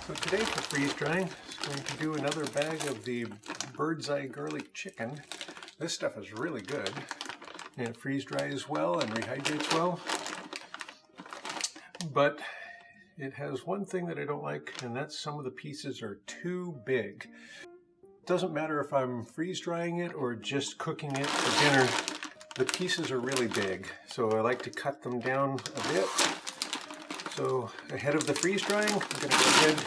So today for freeze drying, I'm going to do another bag of the bird's eye garlic chicken. This stuff is really good, and it freeze dries well and rehydrates well. But it has one thing that I don't like, and that's some of the pieces are too big. It doesn't matter if I'm freeze drying it or just cooking it for dinner, the pieces are really big. So I like to cut them down a bit. So ahead of the freeze drying, I'm going to go ahead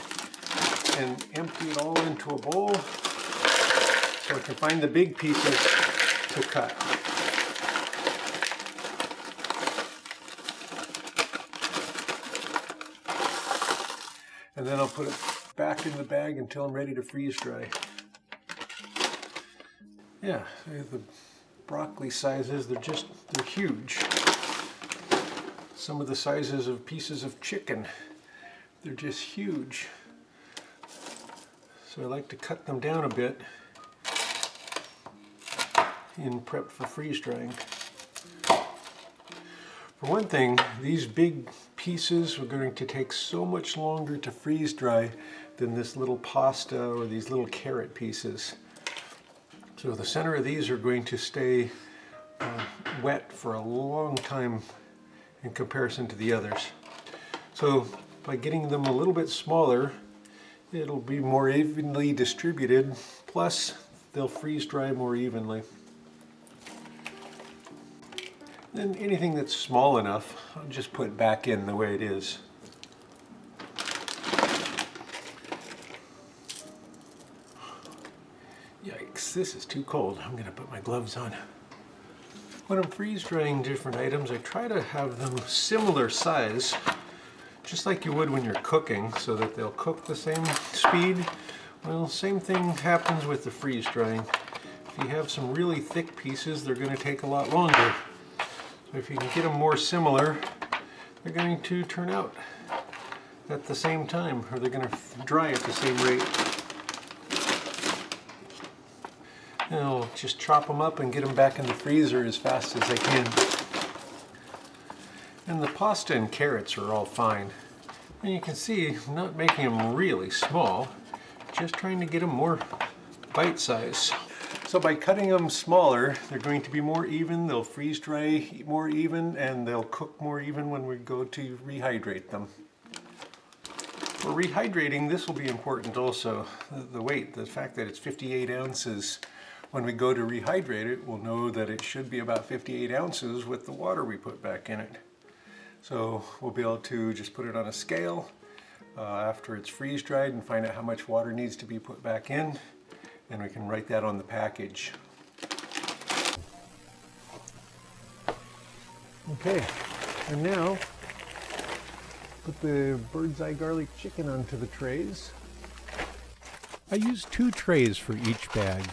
and empty it all into a bowl so I can find the big pieces to cut. And then I'll put it back in the bag until I'm ready to freeze dry. Yeah, the broccoli sizes, they're huge. Some of the sizes of pieces of chicken, they're just huge. So I like to cut them down a bit in prep for freeze drying. For one thing, these big pieces are going to take so much longer to freeze dry than this little pasta or these little carrot pieces. So the center of these are going to stay wet for a long time in comparison to the others. So by getting them a little bit smaller, it'll be more evenly distributed, plus they'll freeze dry more evenly. Then anything that's small enough, I'll just put back in the way it is. Yikes, this is too cold. I'm gonna put my gloves on. When I'm freeze drying different items, I try to have them similar size, just like you would when you're cooking, so that they'll cook the same speed. Well, same thing happens with the freeze drying. If you have some really thick pieces, they're going to take a lot longer. So if you can get them more similar, they're going to turn out at the same time, or they're going to dry at the same rate. And I'll just chop them up and get them back in the freezer as fast as I can. And the pasta and carrots are all fine. And you can see I'm not making them really small, just trying to get them more bite size. So by cutting them smaller, they're going to be more even, they'll freeze dry more even, and they'll cook more even when we go to rehydrate them. For rehydrating, this will be important also. The weight, the fact that it's 58 ounces. When we go to rehydrate it, we'll know that it should be about 58 ounces with the water we put back in it. So we'll be able to just put it on a scale after it's freeze dried and find out how much water needs to be put back in, and we can write that on the package. Okay, and now put the bird's eye garlic chicken onto the trays. I use 2 trays for each bag.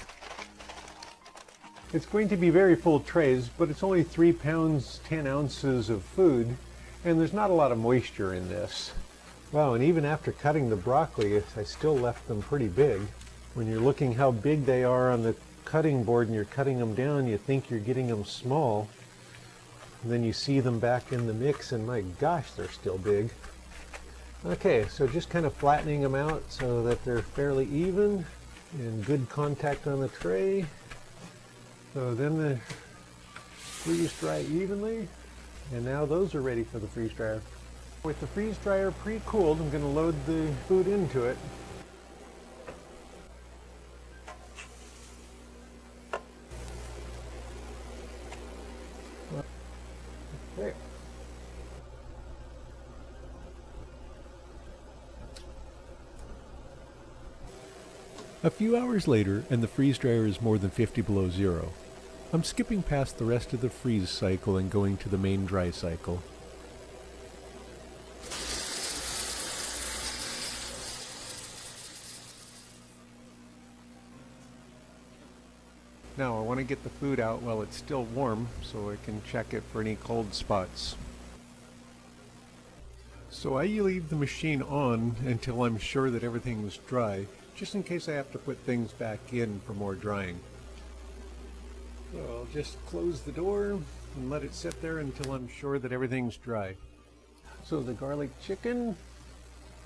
It's going to be very full trays, but it's only 3 pounds, 10 ounces of food, and there's not a lot of moisture in this. Wow, and even after cutting the broccoli, I still left them pretty big. When you're looking how big they are on the cutting board and you're cutting them down, you think you're getting them small. And then you see them back in the mix and my gosh, they're still big. Okay, so just kind of flattening them out so that they're fairly even and good contact on the tray. So then the freeze dry evenly, and now those are ready for the freeze dryer. With the freeze dryer pre-cooled, I'm going to load the food into it. Okay. A few hours later, and the freeze dryer is more than 50 below zero. I'm skipping past the rest of the freeze cycle and going to the main dry cycle. Now I want to get the food out while it's still warm so I can check it for any cold spots. So I leave the machine on until I'm sure that everything is dry, just in case I have to put things back in for more drying. So I'll just close the door and let it sit there until I'm sure that everything's dry. So the garlic chicken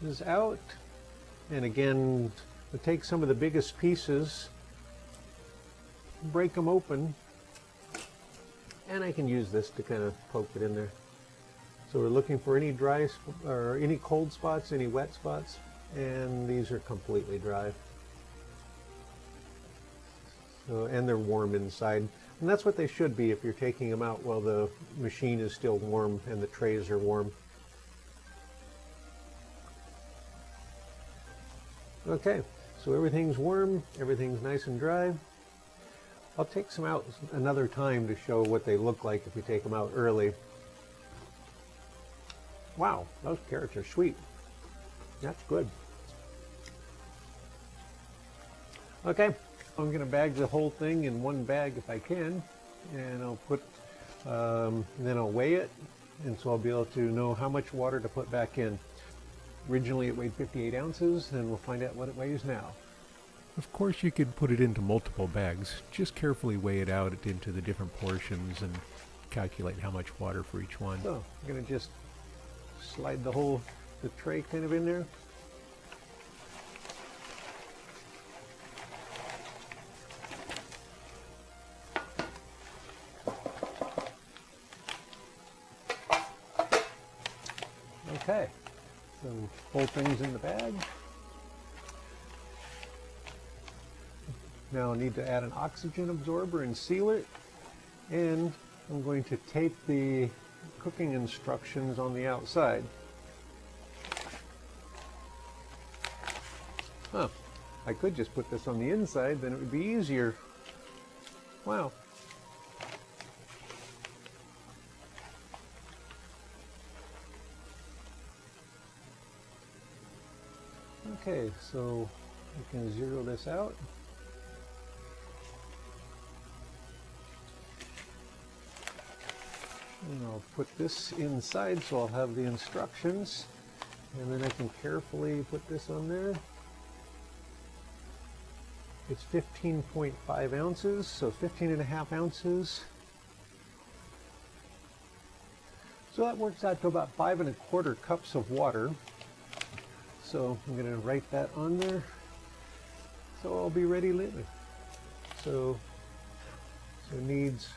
is out. And again, to take some of the biggest pieces, break them open, and I can use this to kind of poke it in there. So we're looking for any dry or any cold spots, any wet spots, and these are completely dry. So, and they're warm inside. And that's what they should be if you're taking them out while the machine is still warm and the trays are warm. Okay, so everything's warm, everything's nice and dry. I'll take some out another time to show what they look like if you take them out early. Wow, those carrots are sweet. That's good. Okay, I'm going to bag the whole thing in one bag if I can, and I'll put, then I'll weigh it, and so I'll be able to know how much water to put back in. Originally it weighed 58 ounces, and we'll find out what it weighs now. Of course, you could put it into multiple bags. Just carefully weigh it out into the different portions and calculate how much water for each one. So I'm going to just slide the tray kind of in there. Okay, so whole thing's in the bag. Now I need to add an oxygen absorber and seal it, and I'm going to tape the cooking instructions on the outside. Huh, I could just put this on the inside, then it would be easier. Wow. Okay, so we can zero this out. And I'll put this inside so I'll have the instructions, and then I can carefully put this on there. It's 15.5 ounces, so 15.5 ounces. So that works out to about 5¼ cups of water. So I'm going to write that on there, so I'll be ready later. So it needs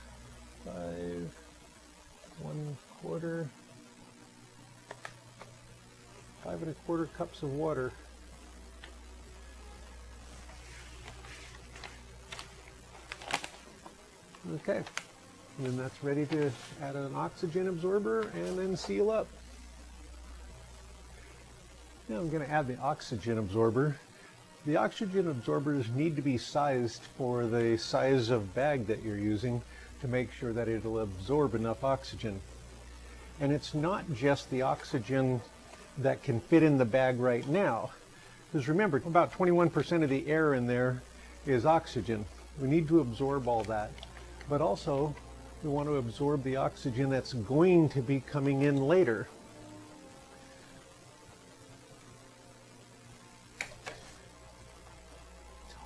5¼ cups of water. Okay, and then that's ready to add an oxygen absorber and then seal up. Now I'm going to add the oxygen absorber. The oxygen absorbers need to be sized for the size of bag that you're using to make sure that it'll absorb enough oxygen. And it's not just the oxygen that can fit in the bag right now. Because remember, about 21% of the air in there is oxygen. We need to absorb all that. But also, we want to absorb the oxygen that's going to be coming in later.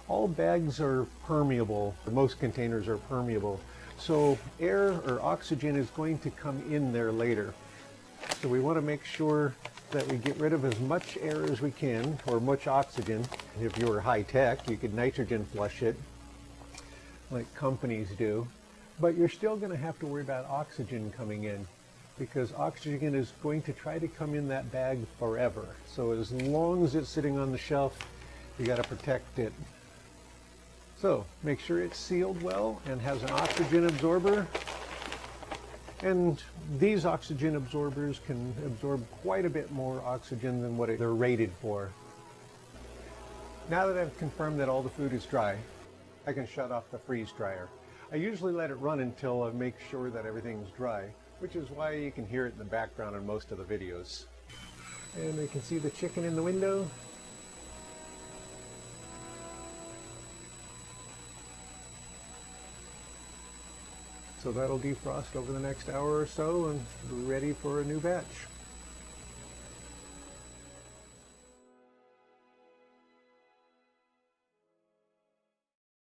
All bags are permeable. Most containers are permeable. So air or oxygen is going to come in there later. So we want to make sure that we get rid of as much air as we can, or much oxygen. If you were high tech, you could nitrogen flush it, like companies do. But you're still going to have to worry about oxygen coming in, because oxygen is going to try to come in that bag forever. So as long as it's sitting on the shelf, you got to protect it. So make sure it's sealed well and has an oxygen absorber. And these oxygen absorbers can absorb quite a bit more oxygen than what they're rated for. Now that I've confirmed that all the food is dry, I can shut off the freeze dryer. I usually let it run until I make sure that everything's dry, which is why you can hear it in the background in most of the videos. And you can see the chicken in the window. So that'll defrost over the next hour or so and be ready for a new batch.